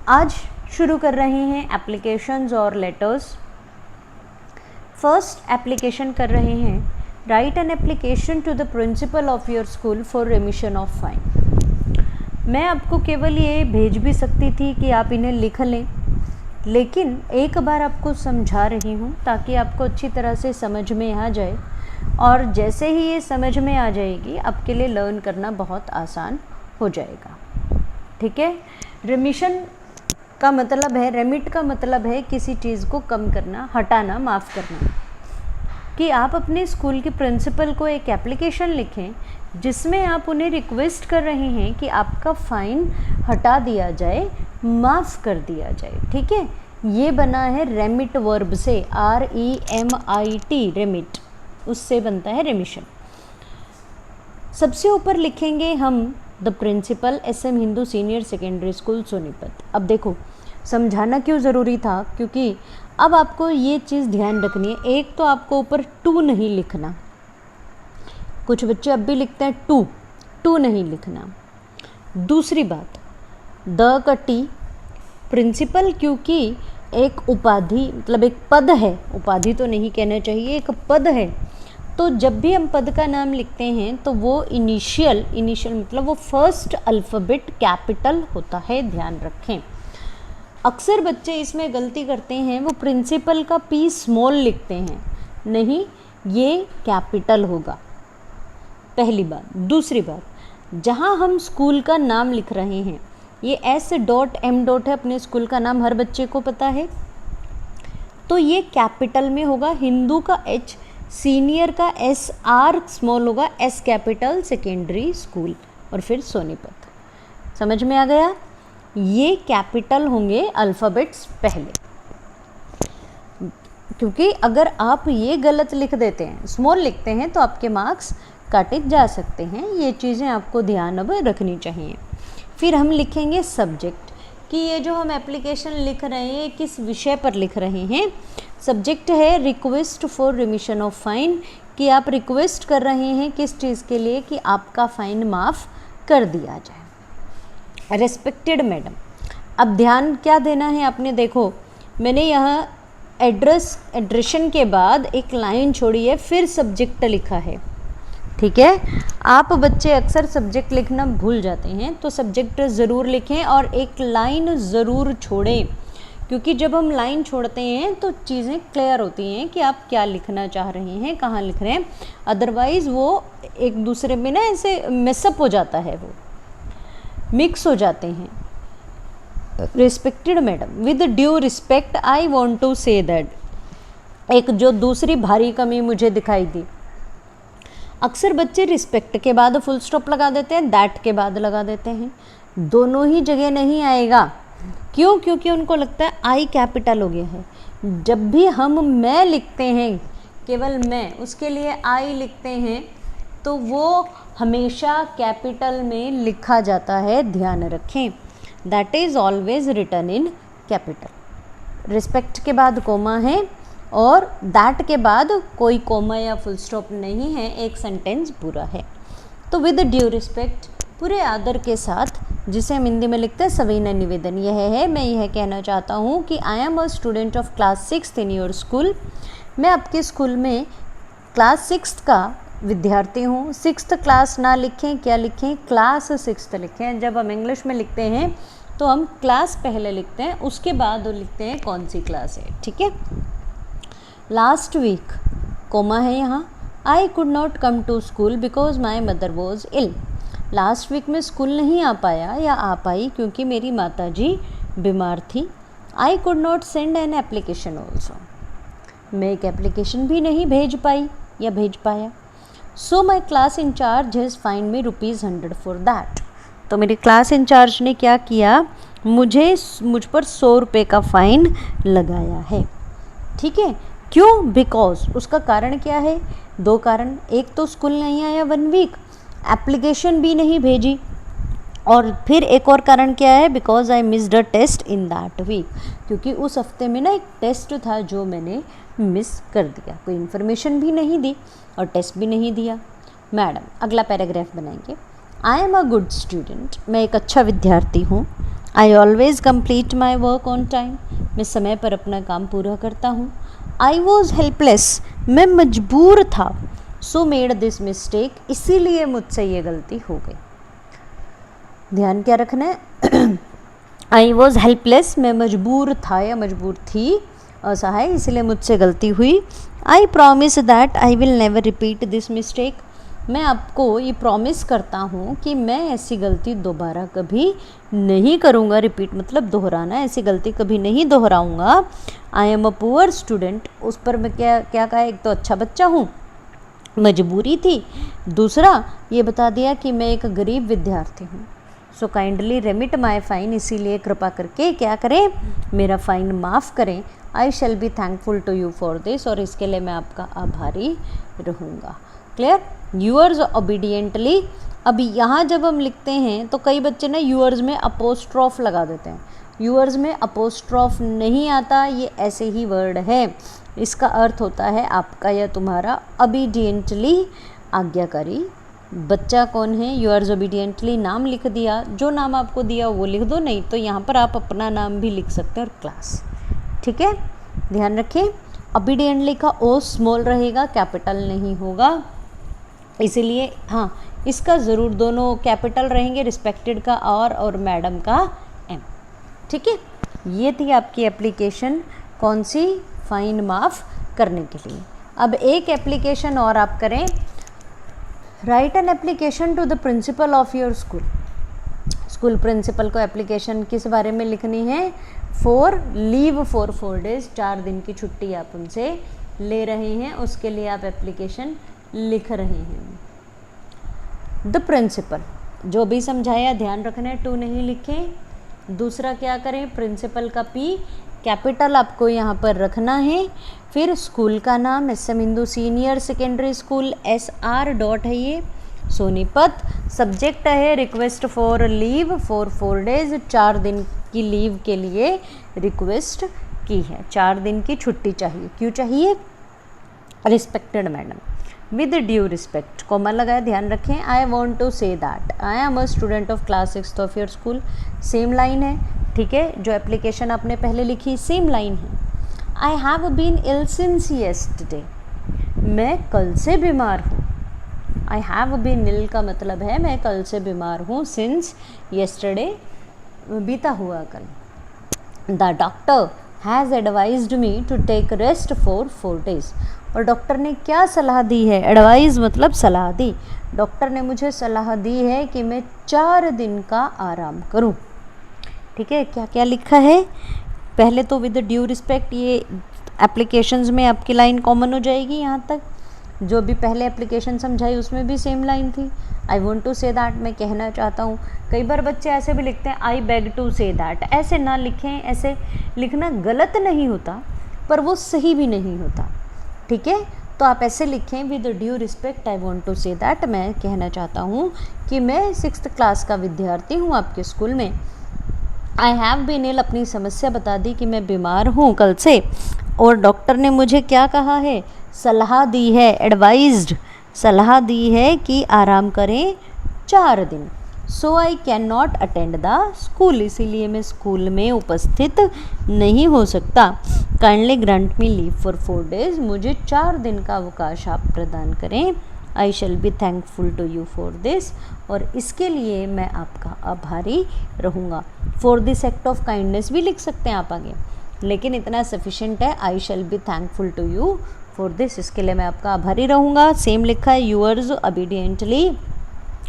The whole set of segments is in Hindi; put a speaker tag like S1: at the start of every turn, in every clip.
S1: आज शुरू कर रहे हैं एप्लीकेशंस और लेटर्स। फर्स्ट एप्लीकेशन कर रहे हैं, write an application to the principal of your school for remission of fine. मैं आपको केवल ये भेज भी सकती थी कि आप इन्हें लिख लें, लेकिन एक बार आपको समझा रही हूँ ताकि आपको अच्छी तरह से समझ में आ जाए, और जैसे ही ये समझ में आ जाएगी आपके लिए लर्न करना बहुत आसान हो जाएगा। ठीक है। रिमिशन का मतलब है, रेमिट का मतलब है किसी चीज़ को कम करना, हटाना, माफ़ करना। कि आप अपने स्कूल के प्रिंसिपल को एक एप्लीकेशन लिखें जिसमें आप उन्हें रिक्वेस्ट कर रहे हैं कि आपका फ़ाइन हटा दिया जाए, माफ़ कर दिया जाए। ठीक है। ये बना है रेमिट वर्ब से, REMIT, रेमिट, उससे बनता है रिमिशन। सबसे ऊपर लिखेंगे हम the principal, SM Hindu senior secondary school Sonipat. अब देखो समझाना क्यों ज़रूरी था, क्योंकि अब आपको ये चीज़ ध्यान रखनी है। एक तो आपको ऊपर टू नहीं लिखना, कुछ बच्चे अब भी लिखते हैं टू नहीं लिखना। दूसरी बात, द का टी, प्रिंसिपल क्योंकि एक उपाधि मतलब एक पद है, उपाधि तो नहीं कहना चाहिए, एक पद है। तो जब भी हम पद का नाम लिखते हैं तो वो इनिशियल मतलब वो फर्स्ट अल्फ़ाबेट कैपिटल होता है, ध्यान रखें। अक्सर बच्चे इसमें गलती करते हैं, वो प्रिंसिपल का P स्मॉल लिखते हैं, नहीं, ये कैपिटल होगा, पहली बात। दूसरी बात, जहाँ हम स्कूल का नाम लिख रहे हैं, ये S.M. है, अपने स्कूल का नाम हर बच्चे को पता है, तो ये कैपिटल में होगा, हिंदू का H, सीनियर का SR स्मॉल होगा, S कैपिटल, सेकेंडरी स्कूल, और फिर सोनीपत। समझ में आ गया? ये कैपिटल होंगे अल्फ़ाबेट्स पहले, क्योंकि अगर आप ये गलत लिख देते हैं, स्मॉल लिखते हैं, तो आपके मार्क्स काटे जा सकते हैं। ये चीज़ें आपको ध्यान अब रखनी चाहिए। फिर हम लिखेंगे सब्जेक्ट, कि ये जो हम एप्लीकेशन लिख रहे हैं किस विषय पर लिख रहे हैं। सब्जेक्ट है request for remission of fine, कि आप रिक्वेस्ट कर रहे हैं किस चीज़ के लिए, कि आपका फ़ाइन माफ़ कर दिया जाए। रेस्पेक्टेड मैडम, अब ध्यान क्या देना है आपने, देखो मैंने यहाँ एड्रेशन के बाद एक लाइन छोड़ी है, फिर सब्जेक्ट लिखा है। ठीक है। आप बच्चे अक्सर सब्जेक्ट लिखना भूल जाते हैं, तो सब्जेक्ट ज़रूर लिखें और एक लाइन ज़रूर छोड़ें, क्योंकि जब हम लाइन छोड़ते हैं तो चीज़ें क्लियर होती हैं कि आप क्या लिखना चाह रहे हैं, कहाँ लिख रहे हैं। अदरवाइज़ वो एक दूसरे में ना ऐसे मिसअप हो जाता है, वो मिक्स हो जाते हैं। Respected madam, with due respect I want to say that, एक जो दूसरी भारी कमी मुझे दिखाई दी, अक्सर बच्चे रिस्पेक्ट के बाद फुल स्टॉप लगा देते हैं, दैट के बाद लगा देते हैं। दोनों ही जगह नहीं आएगा। क्यों? क्योंकि उनको लगता है आई कैपिटल हो गया है। जब भी हम मैं लिखते हैं, केवल मैं, उसके लिए आई लिखते हैं, तो वो हमेशा कैपिटल में लिखा जाता है, ध्यान रखें। That is always written in capital. Respect के बाद कोमा है और दैट के बाद कोई कोमा या फुल स्टॉप नहीं है, एक सेंटेंस पूरा है। तो विद ड्यू रिस्पेक्ट, पूरे आदर के साथ, जिसे हम हिंदी में लिखते हैं सविनय निवेदन, यह है, मैं यह कहना चाहता हूँ कि आई am a student of class 6 in your school. मैं आपके स्कूल में क्लास 6 का विद्यार्थी हूँ। 6th क्लास ना लिखें, क्या लिखें? क्लास 6 लिखें। जब हम इंग्लिश में लिखते हैं तो हम क्लास पहले लिखते हैं, उसके बाद लिखते हैं कौन सी क्लास है। ठीक है। लास्ट वीक, कोमा है यहाँ, I could not come to school because my mother was ill. Last week में स्कूल नहीं आ पाया या आ पाई क्योंकि मेरी माताजी बीमार थी। आई could not send an application also, मैं एक एप्लीकेशन भी नहीं भेज पाई या भेज पाया। So my class incharge has fine me ₹100 for that. तो मेरी क्लास इंचार्ज ने क्या किया, मुझ पर 100 रुपये का फ़ाइन लगाया है। ठीक है। क्यों? बिकॉज, उसका कारण क्या है? 2 कारण। एक तो स्कूल नहीं आया 1 वीक, एप्लीकेशन भी नहीं भेजी, और फिर एक और कारण क्या है, because I missed a test in that week, क्योंकि उस हफ्ते में ना एक टेस्ट था जो मैंने मिस कर दिया, कोई इन्फॉर्मेशन भी नहीं दी और टेस्ट भी नहीं दिया। मैडम, अगला पैराग्राफ बनाएंगे। आई एम अ गुड स्टूडेंट, मैं एक अच्छा विद्यार्थी हूँ। I always complete my work on time, मैं समय पर अपना काम पूरा करता हूँ। आई वॉज हेल्पलेस, मैं मजबूर था। सो मेड दिस मिस्टेक, इसीलिए मुझसे ये गलती हो गई। ध्यान क्या रखना है, आई वॉज हेल्पलेस, मैं मजबूर था या मजबूर थी, असहाय, इसलिए मुझसे गलती हुई। I promise that I will never repeat this mistake, मैं आपको ये प्रॉमिस करता हूँ कि मैं ऐसी गलती दोबारा कभी नहीं करूँगा। रिपीट मतलब दोहराना, ऐसी गलती कभी नहीं दोहराऊँगा। I am a poor student, उस पर मैं क्या क्या कहा, एक तो अच्छा बच्चा हूँ, मजबूरी थी, दूसरा ये बता दिया कि मैं एक गरीब विद्यार्थी हूँ। So kindly remit my fine, इसीलिए कृपा करके क्या करें, मेरा फ़ाइन माफ़ करें। I shall be thankful to you for this, और इसके लिए मैं आपका आभारी रहूँगा। क्लियर। यूअर्स ओबीडियंटली, अभी यहाँ जब हम लिखते हैं तो कई बच्चे ना यूअर्स में अपोस्ट्रॉफ लगा देते हैं। यूअर्स में अपोस्ट्रॉफ नहीं आता, ये ऐसे ही वर्ड है। इसका अर्थ होता है आपका या तुम्हारा, ओबीडियंटली आज्ञाकारी। बच्चा कौन है, यूअर्स ओबीडियंटली नाम लिख दिया, जो नाम आपको दिया वो लिख दो, नहीं तो यहाँ पर आप अपना नाम भी लिख सकते हैं और क्लास। ठीक है, ध्यान रखें। ओबीडियंटली का ओ स्मॉल रहेगा, कैपिटल नहीं होगा, इसीलिए हाँ इसका ज़रूर दोनों कैपिटल रहेंगे, रिस्पेक्टेड का और मैडम का एम। ठीक है, ये थी आपकी एप्लीकेशन, कौन सी, फ़ाइन माफ़ करने के लिए। अब एक एप्लीकेशन और आप करें, write an application to the principal of your school. School principal को एप्लीकेशन किस बारे में लिखनी है, फॉर लीव फॉर 4 days, 4 दिन की छुट्टी आप उनसे ले रहे हैं, उसके लिए आप एप्लीकेशन लिख रहे हैं। द प्रिंसिपल, जो भी समझाया ध्यान रखना है, टू नहीं लिखें। दूसरा क्या करें, प्रिंसिपल का पी कैपिटल आपको यहाँ पर रखना है। फिर स्कूल का नाम SM Hindu senior secondary school, SR. है ये, सोनीपत। सब्जेक्ट है request for leave for 4 days, 4 दिन की लीव के लिए रिक्वेस्ट की है, 4 दिन की छुट्टी चाहिए। क्यों चाहिए, respected madam, with due respect, comma लगाया, ध्यान रखें। I want to say that I am a student of class 6th of your school, same line है। ठीक है, जो एप्लीकेशन आपने पहले लिखी सेम लाइन है। I have been ill since yesterday, मैं कल से बीमार हूँ। आई हैव बीन इल का मतलब है मैं कल से बीमार हूँ, सिंस येस्टरडे बीता हुआ कल। The doctor has advised me to take rest for 4 days, और डॉक्टर ने क्या सलाह दी है, एडवाइस मतलब सलाह दी, डॉक्टर ने मुझे सलाह दी है कि मैं 4 दिन का आराम करूं। ठीक है, क्या क्या लिखा है, पहले तो विद ड्यू रिस्पेक्ट, ये एप्लीकेशंस में आपकी लाइन कॉमन हो जाएगी। यहाँ तक जो भी पहले एप्लीकेशन समझाई उसमें भी सेम लाइन थी। I want to say that, मैं कहना चाहता हूँ। कई बार बच्चे ऐसे भी लिखते हैं I beg to say that, ऐसे ना लिखें, ऐसे लिखना गलत नहीं होता पर वो सही भी नहीं होता। ठीक है, तो आप ऐसे लिखें, with due respect I want to say that, मैं कहना चाहता हूँ कि मैं 6th क्लास का विद्यार्थी हूँ आपके स्कूल में। आई हैव बीन इल, अपनी समस्या बता दी कि मैं बीमार हूँ कल से, और डॉक्टर ने मुझे क्या कहा है, सलाह दी है, एडवाइज्ड, सलाह दी है कि आराम करें 4 दिन। So I cannot attend the school, इसीलिए मैं स्कूल में उपस्थित नहीं हो सकता। Kindly grant me leave for 4 days, मुझे 4 दिन का अवकाश आप प्रदान करें। I shall be thankful to you for this, और इसके लिए मैं आपका आभारी रहूँगा। For this act of kindness भी लिख सकते हैं आप आगे, लेकिन इतना सफिशेंट है, I shall be thankful to you for this, इसके लिए मैं आपका आभारी रहूँगा। सेम लिखा है, यूअर्स ओबीडियंटली,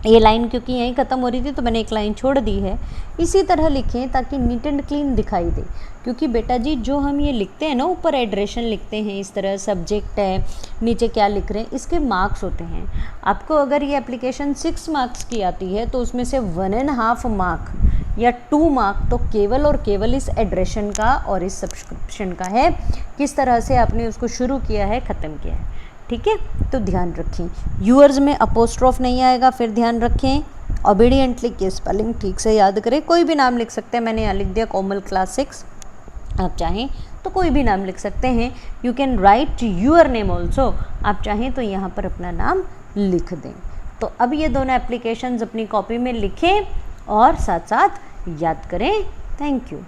S1: ये लाइन क्योंकि यहीं ख़त्म हो रही थी तो मैंने एक लाइन छोड़ दी है। इसी तरह लिखें ताकि नीट एंड क्लीन दिखाई दे, क्योंकि बेटा जी जो हम ये लिखते हैं ना, ऊपर एड्रेशन लिखते हैं इस तरह, सब्जेक्ट है, नीचे क्या लिख रहे हैं, इसके मार्क्स होते हैं। आपको अगर ये एप्लीकेशन 6 मार्क्स की आती है तो उसमें से 1.5 मार्क या 2 मार्क तो केवल और केवल इस एड्रेशन का और इस सब्सक्रिप्शन का है, किस तरह से आपने उसको शुरू किया है, ख़त्म किया है। ठीक है, तो ध्यान रखें, यूअर्स में अपोस्ट्रोफ नहीं आएगा। फिर ध्यान रखें, ओबीडियंटली की स्पेलिंग ठीक से याद करें। कोई भी नाम लिख सकते हैं, मैंने यहाँ लिख दिया कोमल क्लास 6, आप चाहें तो कोई भी नाम लिख सकते हैं। You can write your name also, आप चाहें तो यहाँ पर अपना नाम लिख दें। तो अब ये दोनों एप्लीकेशंस अपनी कॉपी में लिखें और साथ साथ याद करें। Thank you.